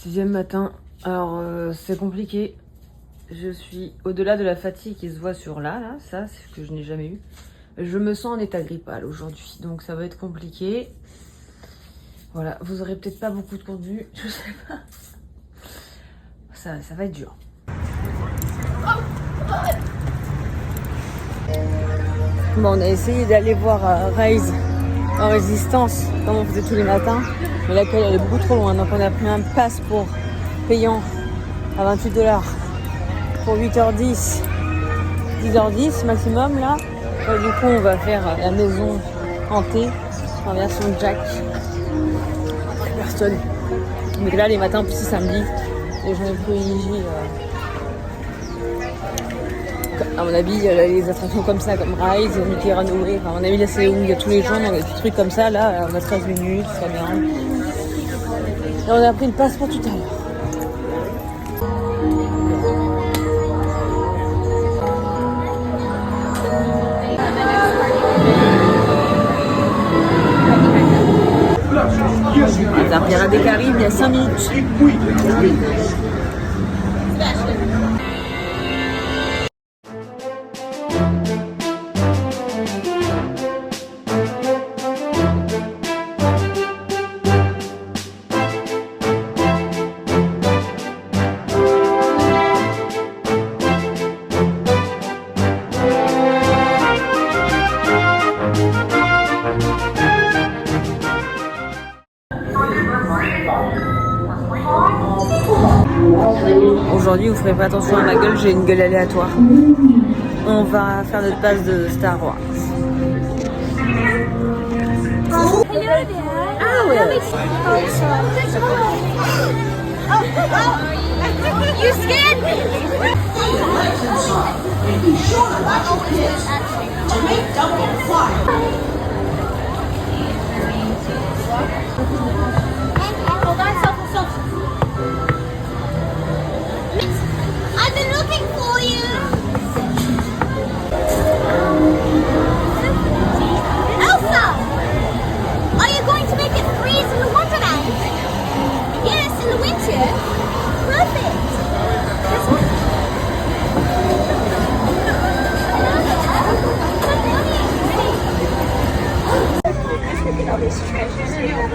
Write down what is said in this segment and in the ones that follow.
6e matin, alors c'est compliqué. Je suis au-delà de la fatigue qui se voit sur là, ça c'est ce que je n'ai jamais eu. Je me sens en état grippal aujourd'hui, donc ça va être compliqué. Voilà, vous aurez peut-être pas beaucoup de contenu, je sais pas. Ça va être dur. Bon, on a essayé d'aller voir Rise en résistance, comme on faisait tous les matins. Mais l'accueil elle est beaucoup trop loin, donc on a pris un passeport payant à 28$ pour 8h10, 10h10 maximum là. Et du coup, on va faire la maison hantée en version Jack. Personne. Mais là, les matins, en plus c'est samedi, les gens privilégient. À mon avis, les attractions comme ça, comme Rise, Mickey Runaway, enfin, à mon avis, là c'est où il y a tous les gens, donc des petits trucs comme ça, là, on a 13 minutes, c'est bien. Et on a pris le passeport tout à l'heure. La Pirates des Caraïbes, il y a 5 minutes. Aujourd'hui, vous ferez pas attention à ma gueule, j'ai une gueule aléatoire. On va faire notre passe de Star Wars. Hello there. Ah ouais. You scared me. Hold on, self. I've been looking for you. Elsa! Are you going to make it freeze in the Wonderland? Yes, in the winter. Perfect. Look at all these treasures here.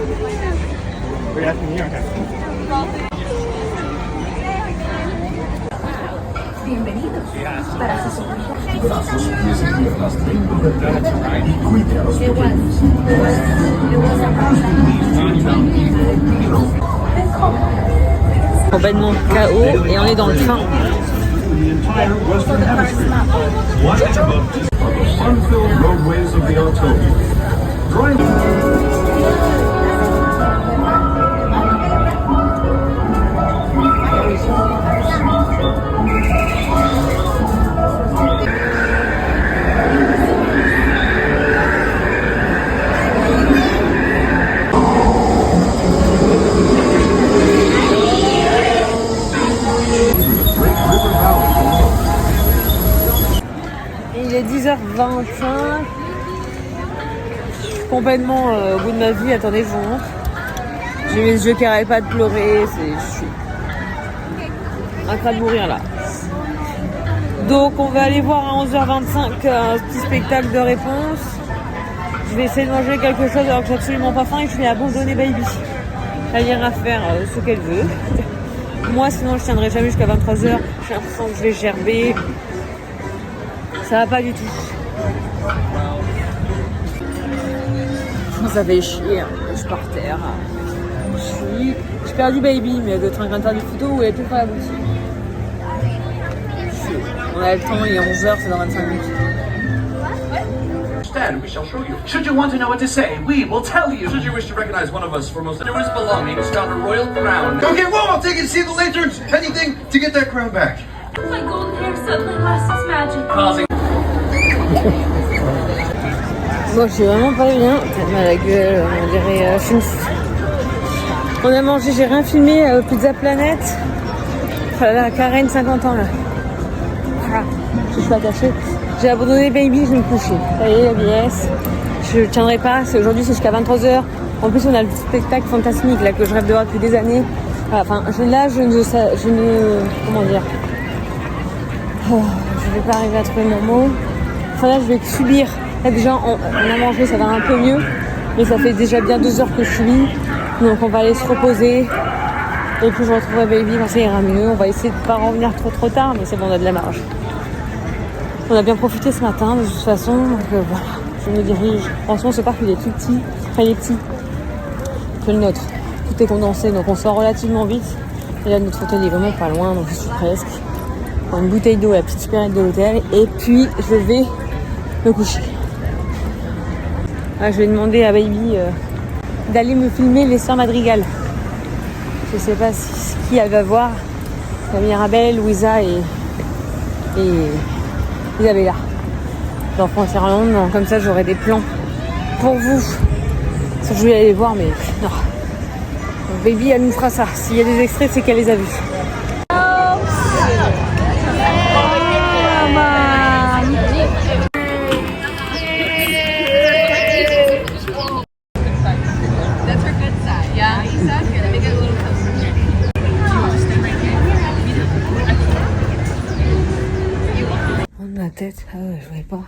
Bienvenidos para su Complètement KO et on est dans le train. Il est 10h25. Je suis complètement au bout de ma vie. Attendez, je vous montre. J'ai mes yeux qui n'arrêtent pas de pleurer. Je suis en train de mourir là. Donc on va aller voir à 11h25 un petit spectacle de réponse. Je vais essayer de manger quelque chose alors que j'ai absolument pas faim et je vais abandonner Baby. Elle ira faire ce qu'elle veut. Moi sinon je tiendrai jamais jusqu'à 23h. J'ai l'impression que je vais gerber. Ça va pas du tout. Ça fait chier, hein. Je suis par terre. J'ai perdu Baby, mais elle doit être en train de faire des photos ou elle est tout près à la boutique. On a le temps, il est 11h, c'est dans 25 minutes. Instead, we shall show you. Should you want to know what to say, we will tell you. Should you wish to recognize one of us for most generous belongings, found a royal crown. Okay, whoa, I'll take it to see the lanterns. Anything to get that crown back. My golden hair suddenly lost its magic. Causing Moi je suis vraiment pas bien, t'as mal à la gueule, on dirait On a mangé, j'ai rien filmé, Pizza Planet. Oh là là, Karen, 50 ans là. Voilà, je suis pas attachée. J'ai abandonné Baby, je vais me coucher. Ça y est, la vieillesse. Je tiendrai pas, aujourd'hui c'est jusqu'à 23h. En plus on a le spectacle fantasmique là que je rêve de voir depuis des années. Enfin, là, je ne... Comment dire, je vais pas arriver à trouver mon mot. Enfin là, je vais subir. Là, déjà, on a mangé, ça va un peu mieux. Mais ça fait déjà bien 2 heures que je subis. Donc on va aller se reposer. Et puis je retrouverai Baby quand ça ira mieux. On va essayer de ne pas revenir trop tard. Mais c'est bon, on a de la marge. On a bien profité ce matin de toute façon. Donc voilà, je me dirige. Franchement, ce parc, il est tout petit. Enfin, il est petit que le nôtre. Tout est condensé. Donc on sort relativement vite. Et là, notre hôtel est vraiment pas loin. Donc je suis presque. Je prends une bouteille d'eau, la petite supérette de l'hôtel. Et puis je vais me coucher. Ah, je vais demander à Baby d'aller me filmer les sœurs Madrigal. Je sais pas qui elle va voir. La Mirabelle, Louisa et Isabella. Dans France Irlande, donc comme ça j'aurai des plans pour vous. Je voulais aller les voir, mais non. Donc, Baby, elle nous fera ça. S'il y a des extraits, c'est qu'elle les a vus. La tête, ah ouais, je voyais pas.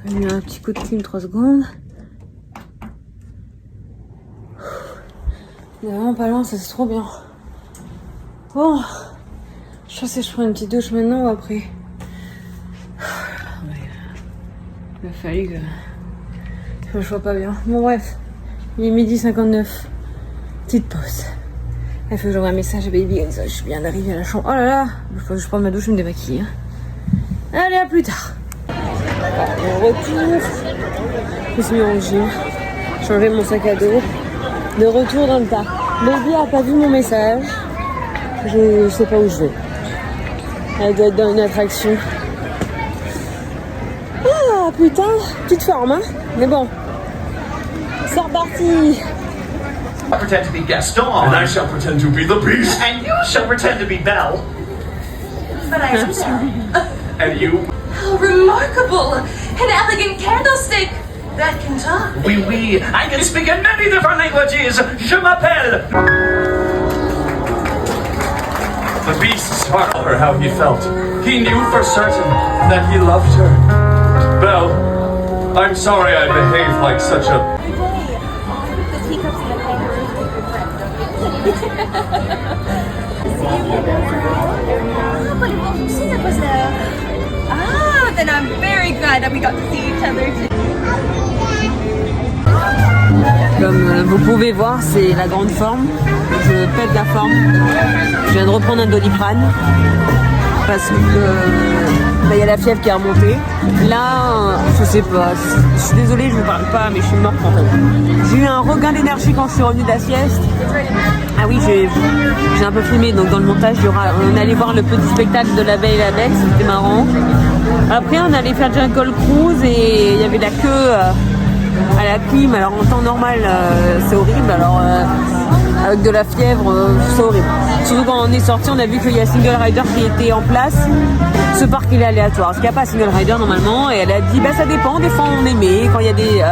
J'ai mis un petit coup de clim 3 secondes. On est vraiment pas loin, ça c'est trop bien. Bon, je sais si je prends une petite douche maintenant ou après. Il a fallu que je sois pas bien. Bon bref, il est 12h59. Petite pause. Il faut que j'envoie un message à Baby comme ça je suis bien arrivée à la chambre. Oh là là, il faut que je prenne ma douche et me démaquille. Hein. Allez, à plus tard. On retour. Je me suis mis en jean. Changer mon sac à dos. De retour dans le parc. Baby a pas vu mon message. Je sais pas où je vais. Elle doit être dans une attraction. Ah putain, petite forme, hein. Mais bon. C'est reparti. I pretend to be Gaston. And I shall pretend to be the Beast. And you shall pretend to be Belle. But I am Belle. And you? How remarkable! An elegant candlestick that can talk. Oui, oui, I can speak in many different languages. Je m'appelle. The Beast told her how he felt. He knew for certain that he loved her. Belle, I'm sorry I behaved like such a... The teacups and the kangaroos make your friend, don't you? Ah, then I'm very glad that we got to see each other too. Comme vous pouvez voir, c'est la grande forme. Je pète la forme. Je viens de reprendre un Doliprane parce que il y a la fièvre qui est remontée. Là, je sais pas. Je suis désolée, je ne parle pas, mais je suis morte en fait. J'ai eu un regain d'énergie quand je suis revenue de la sieste. Ah oui, j'ai un peu filmé, donc dans le montage, on allait voir le petit spectacle de La Belle et la Bête, c'était marrant. Après, on allait faire Jungle Cruise et il y avait la queue à la clim. Alors en temps normal, c'est horrible. Alors avec de la fièvre, c'est horrible. Surtout quand on est sorti, on a vu qu'il y a Single Rider qui était en place. Ce parc il est aléatoire, parce qu'il n'y a pas Single Rider normalement. Et elle a dit, bah ça dépend, des fois on aimait, quand il y a des...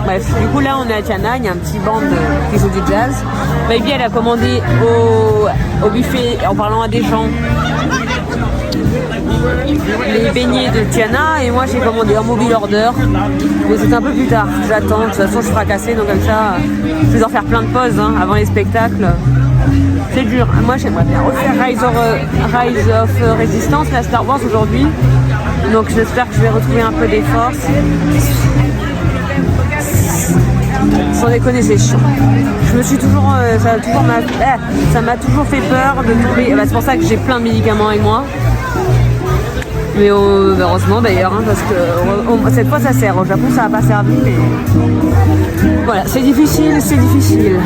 Bref, du coup là on est à Tiana, il y a un petit band qui joue du jazz. Baby elle a commandé au buffet, en parlant à des gens, les beignets de Tiana, et moi j'ai commandé un mobile order, mais c'est un peu plus tard, j'attends, de toute façon je suis fracassée, donc comme ça je vais devoir faire plein de pauses hein, avant les spectacles. C'est dur, moi j'aimerais bien refaire Rise of Resistance, la Star Wars aujourd'hui, donc j'espère que je vais retrouver un peu des forces. Sans déconner, c'est chiant. Je me suis toujours, ça m'a toujours fait peur de tomber. Bah, c'est pour ça que j'ai plein de médicaments avec moi. Mais heureusement d'ailleurs, hein, parce que cette fois ça sert. Au Japon ça n'a pas servi, mais voilà, c'est difficile, c'est difficile.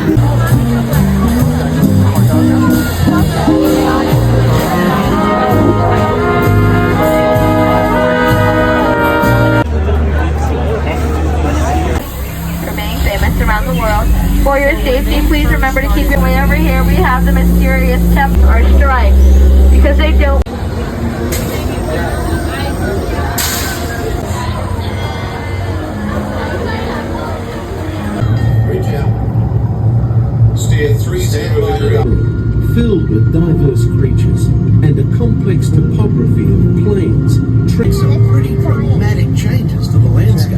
Around the world. For your safety, please remember to keep your way over here. We have the mysterious theft or strike because they don't. Steer 30 complex topography of plains, some pretty dramatic changes to the landscape.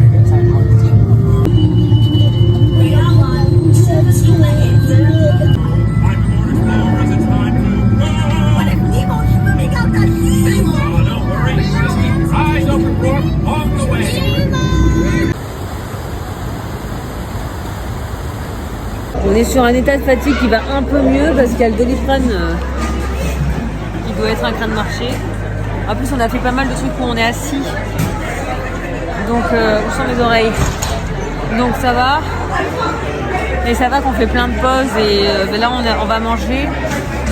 On est sur un état de fatigue qui va un peu mieux parce qu'il y a le Doliprane. Il doit être en train de marcher. En plus, on a fait pas mal de trucs où on est assis. Donc, où sont mes oreilles? Donc ça va. Et ça va qu'on fait plein de pauses. Et là, on va manger.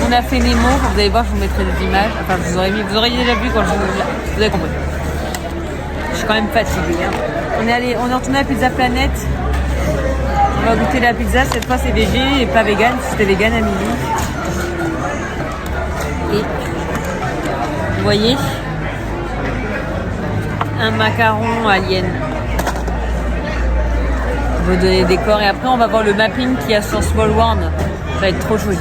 On a fait Nemo. Vous allez voir, je vous mettrai des images. Enfin, vous auriez déjà vu quand vous avez compris. Je suis quand même fatiguée. Hein. On est retourné à Pizza Planet. On va goûter la pizza, cette fois c'est végé et pas vegan, c'était vegan à midi. Et vous voyez, un macaron alien. On va donner des décors et après on va voir le mapping qu'il y a sur Small World. Ça va être trop joli.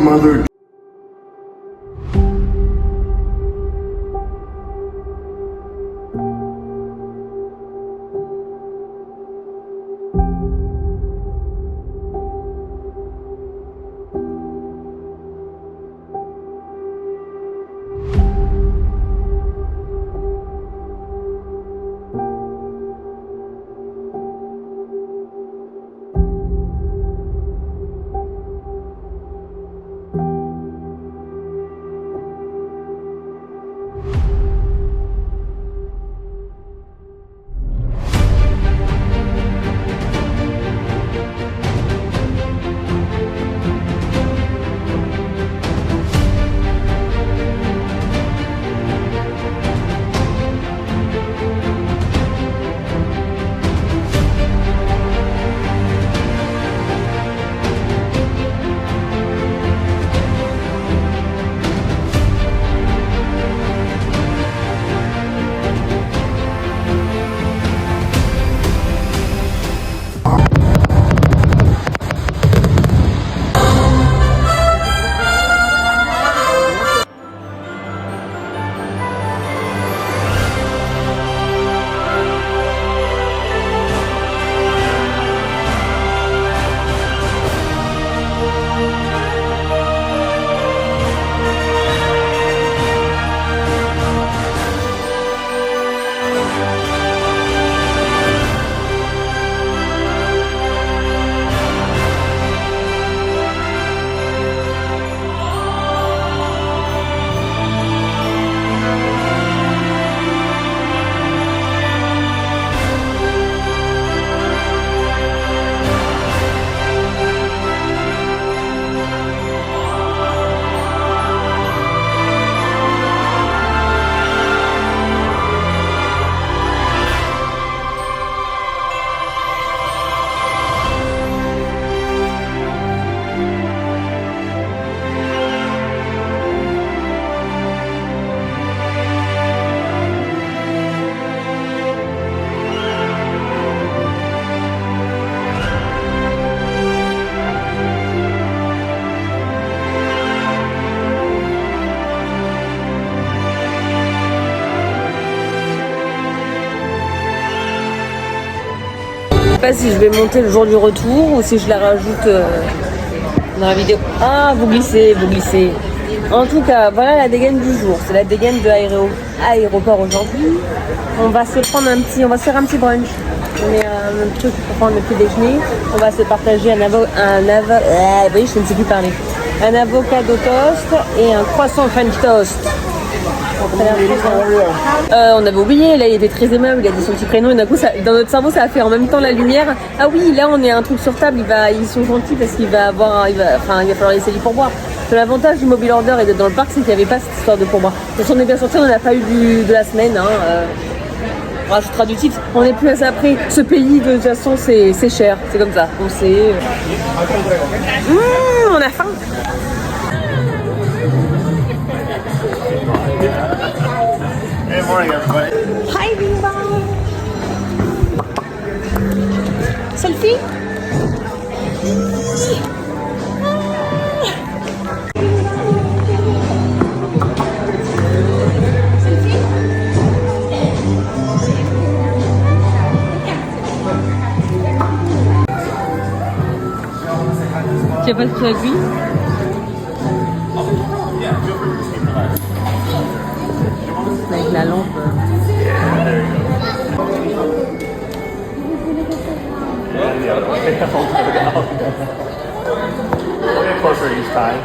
Mother. Thank you. you pas si je vais monter le jour du retour ou si je la rajoute dans la vidéo. Ah, vous glissez, vous glissez. En tout cas, voilà la dégaine du jour. C'est la dégaine de l'aéroport aujourd'hui. On va se faire un petit brunch. On est un truc pour prendre le petit déjeuner. On va se partager un avocado toast et un croissant French toast. On avait oublié, là il était très aimable, il a dit son petit prénom et d'un coup dans notre cerveau ça a fait en même temps la lumière. Ah oui, là on est un truc sur table, ils sont gentils parce qu'il va falloir laisser du pourboire. L'avantage du mobile order et d'être dans le parc, c'est qu'il n'y avait pas cette histoire de pourboire. Donc on est bien sorti, on n'a pas eu de la semaine. On rajoutera du titre, on est plus à ça après. Ce pays de toute façon c'est cher, c'est comme ça. On sait. On a faim. Good morning, everybody. Hi, Bimba. Selfie. Tu as pas de truc avec lui? Avec la lampe. We'll get closer each time.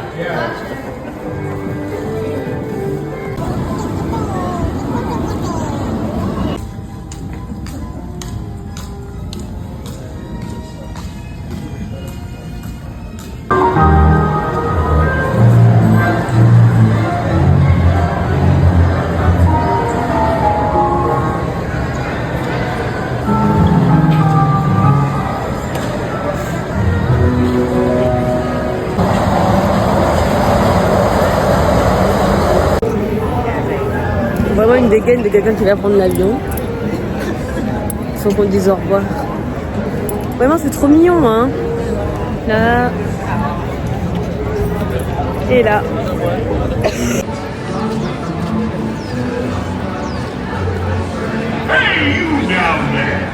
Vraiment une dégaine de quelqu'un qui va prendre l'avion sans qu'on dise au revoir. Vraiment c'est trop mignon hein. Là et là. Hey, you down there!